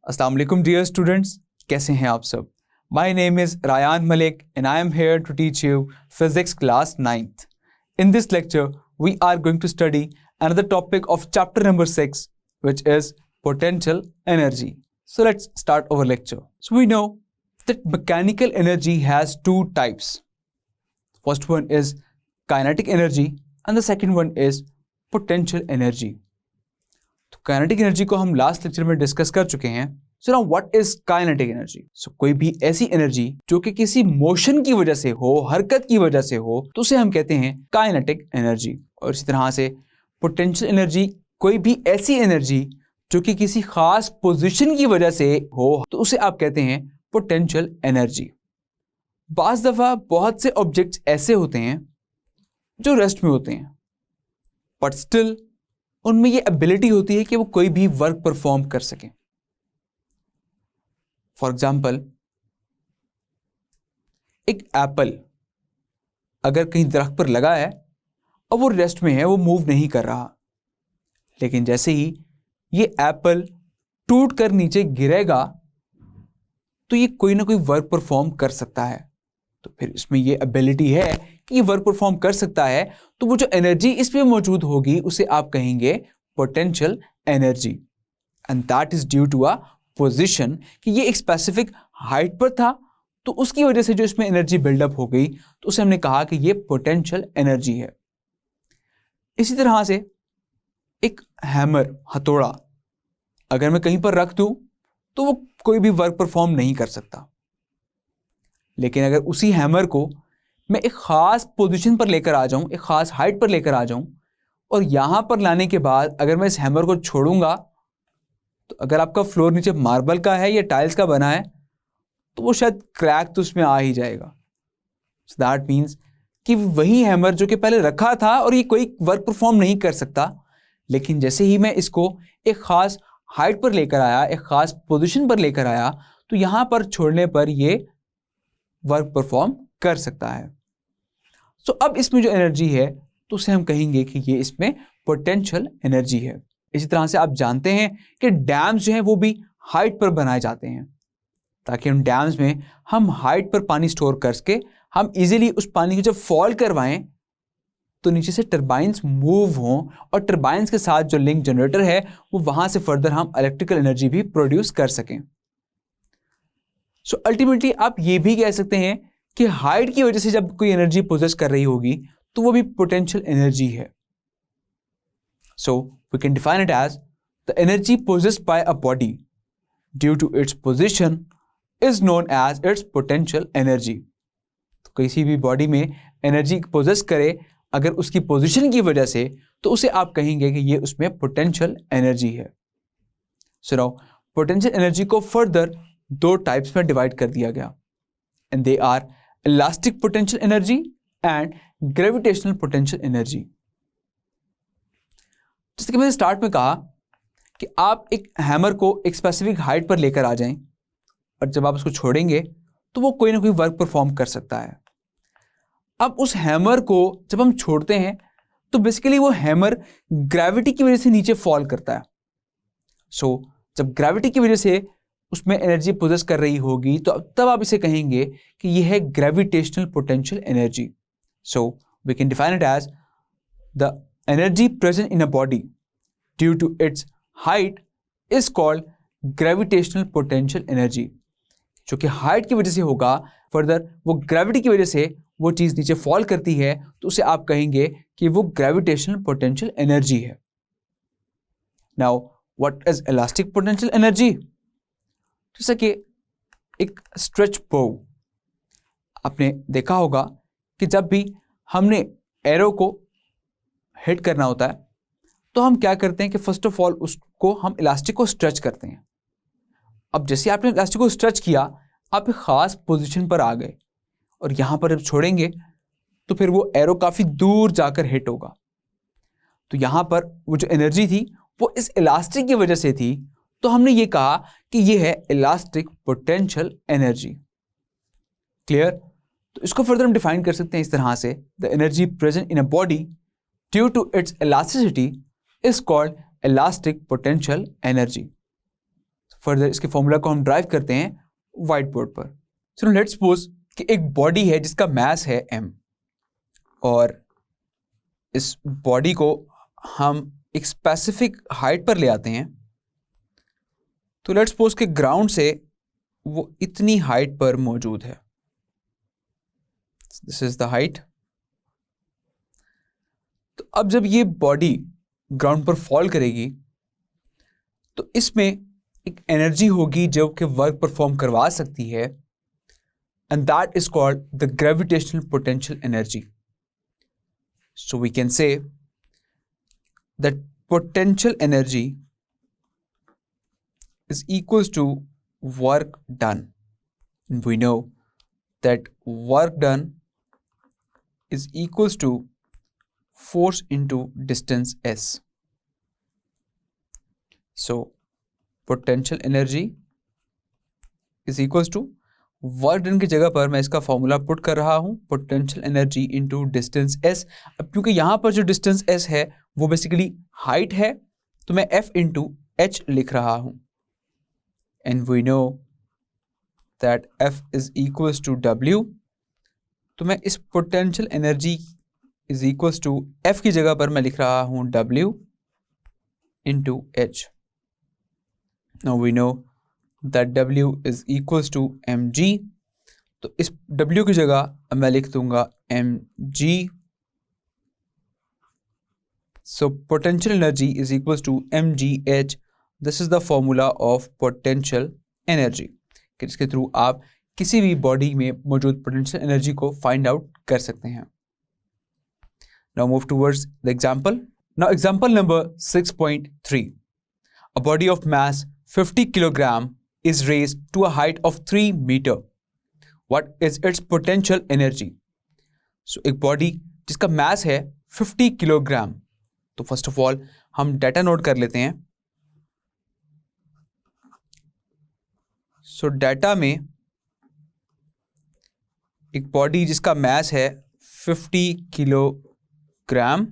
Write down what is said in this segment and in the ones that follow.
अस्सलाम वालेकुम dear students, कैसे हैं आप सब। My name is Rayan Malik and I am here to teach you physics class 9th. In this lecture, we are going to study another topic of chapter number 6, which is potential energy. So let's start our lecture. So we know that mechanical energy has two types. First one is kinetic energy and the second one is potential energy. तो kinetic energy को हम last lecture में discuss कर चुके हैं. So now what is kinetic energy? सो कोई भी ऐसी एनर्जी जो कि किसी मोशन की वजह से हो, हरकत की वजह से हो, तो उसे हम कहते हैं काइनेटिक एनर्जी. और इसी तरह से पोटेंशियल एनर्जी कोई भी ऐसी एनर्जी जो कि किसी खास पोजीशन की वजह से हो, तो उसे आप कहते हैं पोटेंशियल एनर्जी. बाज दफा बहुत से ऑब्जेक्ट्स ऐसे होते हैं जो रेस्ट में होते हैं, बट स्टिल उनमें ये एबिलिटी होती है कि वो कोई भी वर्क परफॉर्म कर सकें. फॉर एग्जाम्पल, एक एप्पल अगर कहीं दरख्त पर लगा है और वो रेस्ट में है, वो मूव नहीं कर रहा, लेकिन जैसे ही ये एप्पल टूट कर नीचे गिरेगा तो ये कोई ना कोई वर्क परफॉर्म कर सकता है. तो फिर इसमें ये एबिलिटी है कि ये वर्क परफॉर्म कर सकता है, तो वो जो एनर्जी इस पे मौजूद होगी उसे आप कहेंगे potential energy. And that is due to a position, कि ये एक स्पेसिफिक हाइट पर था, तो उसकी वजह से जो इसमें एनर्जी बिल्डअप हो गई, तो उसे हमने कहा कि ये पोटेंशियल एनर्जी है. इसी तरह से एक हैमर, हथौड़ा, अगर मैं कहीं पर रख दूं तो वो कोई भी वर्क परफॉर्म नहीं कर सकता. लेकिन अगर उसी हैमर को मैं एक खास पोजीशन पर लेकर आ जाऊं, एक खास हाइट पर लेकर आ जाऊं, और यहां पर लाने के बाद अगर मैं इस हैमर को छोड़ूंगा, तो अगर आपका फ्लोर नीचे मार्बल का है या टाइल्स का बना है, तो वो शायद क्रैक तो उसमें आ ही जाएगा. सो दैट मीन्स कि वही हैमर जो कि पहले रखा था और ये कोई वर्क परफॉर्म नहीं कर सकता, लेकिन जैसे ही मैं इसको एक खास हाइट पर लेकर आया, एक खास पोजीशन पर लेकर आया, तो यहां पर छोड़ने पर ये वर्क परफॉर्म कर सकता है. सो अब इसमें जो एनर्जी है तो उसे हम कहेंगे कि ये इसमें पोटेंशियल एनर्जी है. इसी तरह से आप जानते हैं कि डैम्स जो हैं वो भी हाइट पर बनाए जाते हैं, ताकि उन डैम्स में हम हाइट पर पानी स्टोर करके हम इजीली उस पानी को जब फॉल करवाएं तो नीचे से टरबाइंस मूव हों, और टरबाइंस के साथ जो लिंक जनरेटर है वो वहां से फर्दर हम इलेक्ट्रिकल एनर्जी भी प्रोड्यूस कर सकें. सो अल्टीमेटली आप ये भी कह सकते हैं कि हाइट की वजह से जब कोई एनर्जी पोजेस कर रही होगी तो वो भी पोटेंशियल एनर्जी है. So we can define it as the energy possessed by a body due to its position is known as its potential energy. तो किसी भी बॉडी में एनर्जी पोजेस करे अगर उसकी पोजीशन की वजह से, तो उसे आप कहेंगे कि ये उसमें पोटेंशियल एनर्जी है. सो नाउ पोटेंशियल एनर्जी को फर्दर दो टाइप्स में डिवाइड कर दिया गया, and they are elastic potential energy and gravitational potential energy. जैसे कि मैंने स्टार्ट में कहा कि आप एक हैमर को एक स्पेसिफिक हाइट पर लेकर आ जाएं, और जब आप उसको छोड़ेंगे तो वो कोई ना कोई वर्क परफॉर्म कर सकता है. अब उस हैमर को जब हम छोड़ते हैं तो बेसिकली वो हैमर ग्रेविटी की वजह से नीचे फॉल करता है. सो जब ग्रेविटी की वजह से उसमें एनर्जी पोजेस कर रही होगी, तो तब आप इसे कहेंगे कि यह है gravitational potential energy. So we can define it as the energy present in a body due to its height is called gravitational potential energy. जो कि हाइट की वजह से होगा, फर्दर वो ग्रेविटी की वजह से वो चीज़ नीचे फॉल करती है, तो उसे आप कहेंगे कि वो ग्रेविटेशनल पोटेंशियल एनर्जी है. Now what is elastic potential energy? जैसे कि एक स्ट्रेच बो, आपने देखा होगा कि जब भी हमने एरो को हिट करना होता है तो हम क्या करते हैं कि फर्स्ट ऑफ ऑल उसको हम इलास्टिक को स्ट्रेच करते हैं. अब जैसे आपने इलास्टिक को स्ट्रेच किया, आप एक खास पोजीशन पर आ गए, और यहां पर जब छोड़ेंगे तो फिर वो एरो काफी दूर जाकर हिट होगा. तो यहां पर वो जो एनर्जी थी वो इस इलास्टिक की वजह से थी, तो हमने ये कहा कि ये है इलास्टिक पोटेंशियल एनर्जी. क्लियर? तो इसको फर्दर हम डिफाइन कर सकते हैं इस तरह से, the energy present in a body due to its elasticity is called elastic potential energy. Further इसके फॉर्मूला को हम ड्राइव करते हैं व्हाइट बोर्ड पर। सो लेट्स सपोज कि एक बॉडी है जिसका मास है m, और इस बॉडी को हम एक स्पेसिफिक हाइट पर ले आते हैं। तो लेट्स सपोज कि ग्राउंड से वो इतनी हाइट पर मौजूद है, दिस इज द हाइट। तो अब जब ये बॉडी ग्राउंड पर फॉल करेगी तो इसमें एक एनर्जी होगी जो कि वर्क परफॉर्म करवा सकती है, and that is called the gravitational potential energy. So we can say that potential energy is equals to work done. And we know that work done is equals to force into distance s. So potential energy is equals to work done की जगह पर मैं इसका formula put कर रहा हूं, potential energy into distance s। अब क्योंकि यहां पर जो डिस्टेंस s है वो बेसिकली हाइट है, तो मैं f इंटू h लिख रहा हूं। And we know that F is equals to W, तो मैं इस potential energy is equals to F की जगह पर मैं लिख रहा हूँ W into H। Now we know that W is equals to mg, तो इस W की जगह मैं लिख दूंगा mg। So potential energy is equals to mgh। This is the formula of potential energy, कि जिसके थ्रू आप किसी भी बॉडी में मौजूद पोटेंशियल एनर्जी को फाइंड आउट कर सकते हैं। Now move towards the example. Now example number 6.3, a body of mass 50 kilogram is raised to a height of 3 metre. What is its potential energy? So एक body जिसका mass है 50 kilogram, तो first of all हम data note कर लेते हैं। सो data में एक बॉडी जिसका मास है 50 किलोग्राम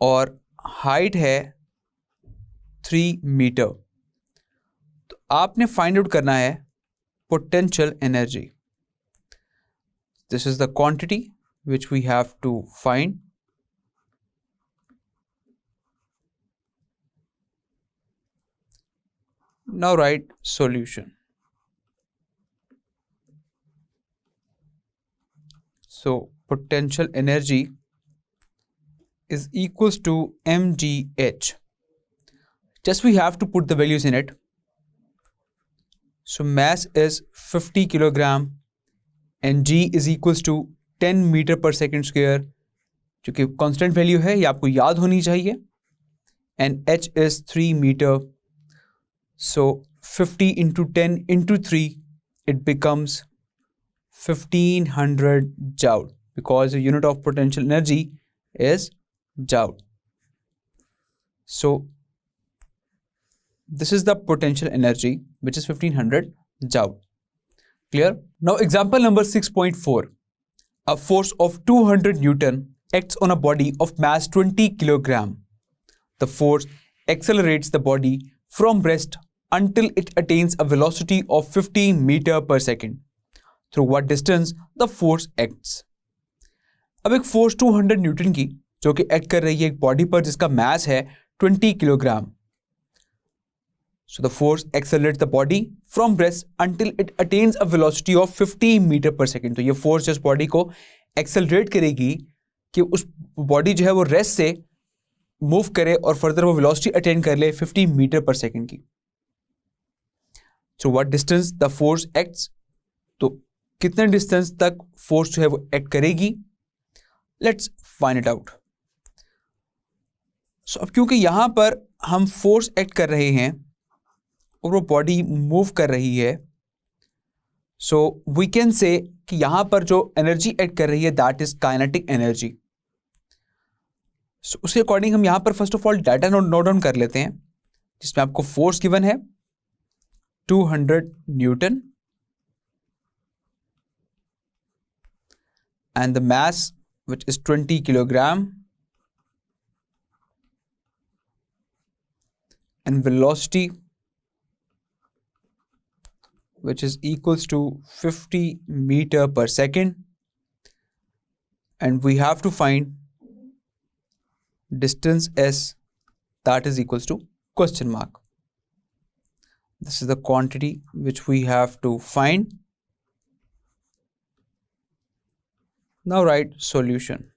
और हाइट है 3 मीटर, तो आपने फाइंड आउट करना है potential energy. This is the quantity which we have to find. Now write solution. So potential energy is equals to mgh. Just we have to put the values in it. So mass is 50 kilogram and g is equals to 10 meter per second square, जो कि constant value है, ये आपको याद होनी चाहिए, and h is 3 meter. So 50 into 10 into 3, it becomes 1500 joule, because the unit of potential energy is joule. So this is the potential energy, which is 1500 joule. Clear? Now example number 6.4. A force of 200 Newton acts on a body of mass 20 kilogram. The force accelerates the body from rest until it attains a velocity of 15 meter per second. Through what distance the force acts? अब एक force 200 Newton की जो कि act कर रही है एक body पर जिसका मास है 20 kilogram. So the force accelerates the body from rest until it attains a velocity of 50 meter per second. तो ये फोर्स जिस बॉडी को एक्सेलरेट करेगी कि उस बॉडी जो है वो रेस्ट से मूव करे और फर्दर वो वेलोसिटी अटेन कर ले 50 मीटर पर सेकेंड की। So what distance the force acts? तो कितने डिस्टेंस तक फोर्स जो है वो एक्ट करेगी? Let's find it out. So अब क्योंकि यहां पर हम फोर्स एक्ट कर रहे हैं और वो बॉडी मूव कर रही है, सो वी कैन से कि यहां पर जो एनर्जी एक्ट कर रही है दैट इज काइनेटिक एनर्जी। सो उसके अकॉर्डिंग हम यहां पर first of all data note down कर लेते हैं, जिसमें आपको फोर्स गिवन है 200 Newton and the mass which is 20 kilogram and velocity which is equals to 50 meter per second, and we have to find distance s, that is equals to question mark. This is the quantity which we have to find. Now write solution.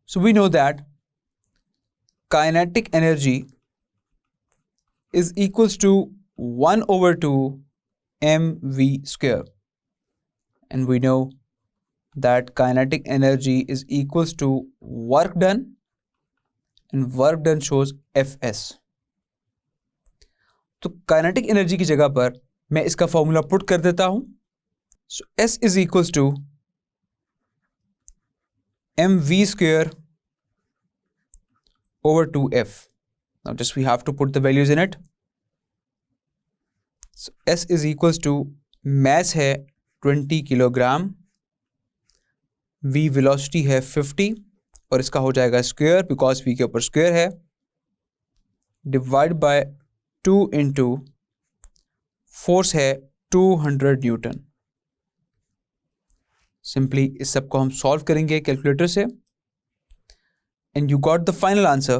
So we know that kinetic energy is equals to 1/2 mv square, and we know that kinetic energy is equals to work done, and work done shows Fs. तो kinetic energy की जगह पर मैं इसका formula put कर देता हूं. So S is equals to mv square over 2f. Now just we have to put the values in it. So S is equals to mass है 20 किलोग्राम, V वेलोसिटी है 50 और इसका हो जाएगा स्क्वायर बिकॉज V के ऊपर square है, divide by 2 into force है 200 न्यूटन. सिंपली इस सब को हम सॉल्व करेंगे कैलकुलेटर से, and you got the final answer,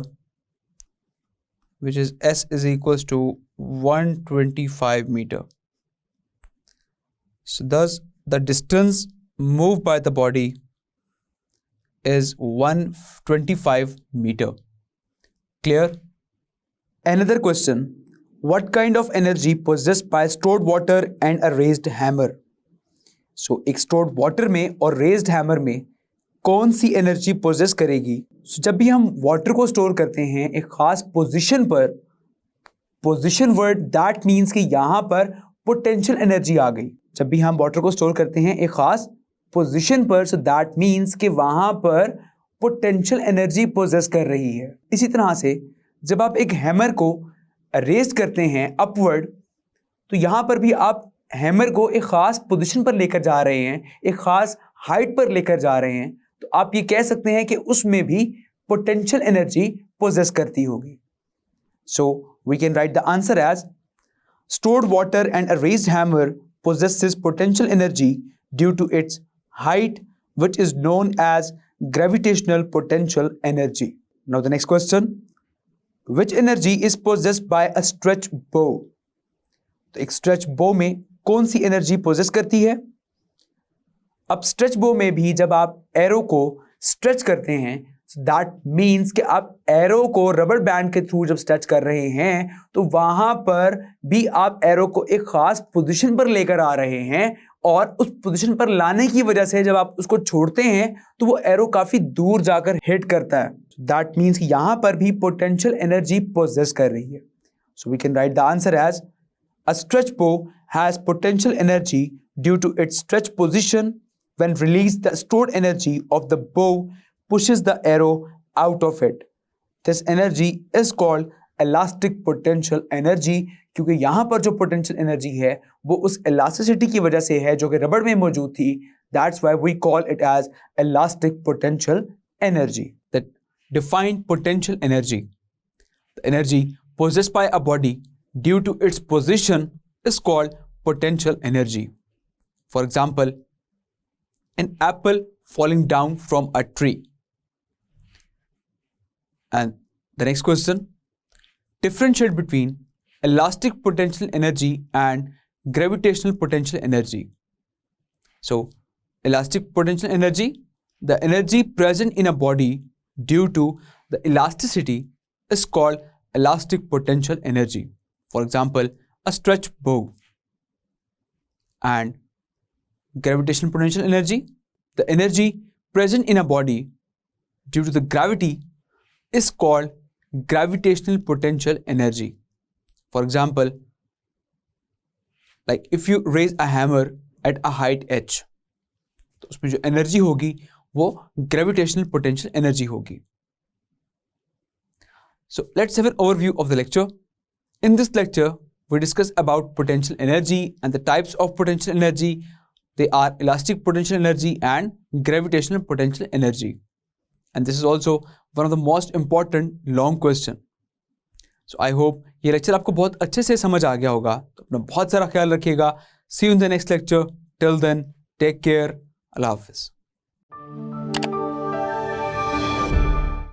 which is S is equals to 125 meter. So thus the distance moved by the body is 125 meter. Clear? Another question. What kind of energy possessed by stored water and a raised hammer? So एक stored water में और raised hammer में कौन सी energy poses करेगी? So, जब भी हम water को स्टोर करते हैं एक खास पोजीशन पर, पोजीशन वर्ड दैट मीन्स कि यहाँ पर पोटेंशियल एनर्जी आ गई. जब भी हम वाटर को स्टोर करते हैं एक खास पोजीशन पर, सो दैट मीन्स कि वहाँ पर पोटेंशियल एनर्जी पोजेस कर रही है. इसी तरह से जब आप एक हैमर को रेज करते हैं अपवर्ड, तो यहाँ पर भी आप हैमर को एक खास पोजीशन पर लेकर जा रहे हैं, एक खास हाइट पर लेकर जा रहे हैं, तो आप ये कह सकते हैं कि उसमें भी पोटेंशियल एनर्जी पोजेस करती होगी. So we can write the answer as stored water and a raised hammer possesses potential energy due to its height, which is known as gravitational potential energy. Now the next question, which energy is possessed by a stretch bow? तो एक stretch bow में कौन सी energy possess करती है? अब stretch बो में भी जब आप एरो को स्ट्रेच करते हैं, दैट मीन्स कि आप एरो को रबर बैंड के थ्रू जब स्ट्रेच कर रहे हैं तो वहां पर भी आप एरो को एक खास पोजीशन पर लेकर आ रहे हैं, और उस पोजीशन पर लाने की वजह से जब आप उसको छोड़ते हैं तो वो एरो काफी दूर जाकर हिट करता है. दैट मीन्स कि यहां पर भी पोटेंशियल एनर्जी पोजेस कर रही है. So we can write the answer as a stretch bow has potential energy due to its stretch position. When released, the stored energy of the bow pushes the arrow out of it. This energy is called elastic potential energy, क्योंकि यहाँ पर जो potential energy है वो उस elasticity की वजह से है जो कि रबड़ में मौजूद थी. That's why we call it as elastic potential energy. That define potential energy. The energy possessed by a body due to its position is called potential energy. For example, an apple falling down from a tree. And the next question, differentiate between elastic potential energy and gravitational potential energy. So elastic potential energy, the energy present in a body due to the elasticity is called elastic potential energy. For example, a stretch bow. And gravitational potential energy, the energy present in a body due to the gravity is called gravitational potential energy. For example, like if you raise a hammer at a height h, तो उसमें जो energy होगी वो gravitational potential energy होगी. So let's have an overview of the lecture. In this lecture, we discuss about potential energy and the types of potential energy, They are elastic potential energy and gravitational potential energy. And this is also one of the most important long question. So I hope ये lecture आपको बहुत अच्छे से समझ आ गया होगा. तो अपना बहुत सारा ख्याल रखिएगा. See you in the next lecture. Till then, take care. Allah Hafiz.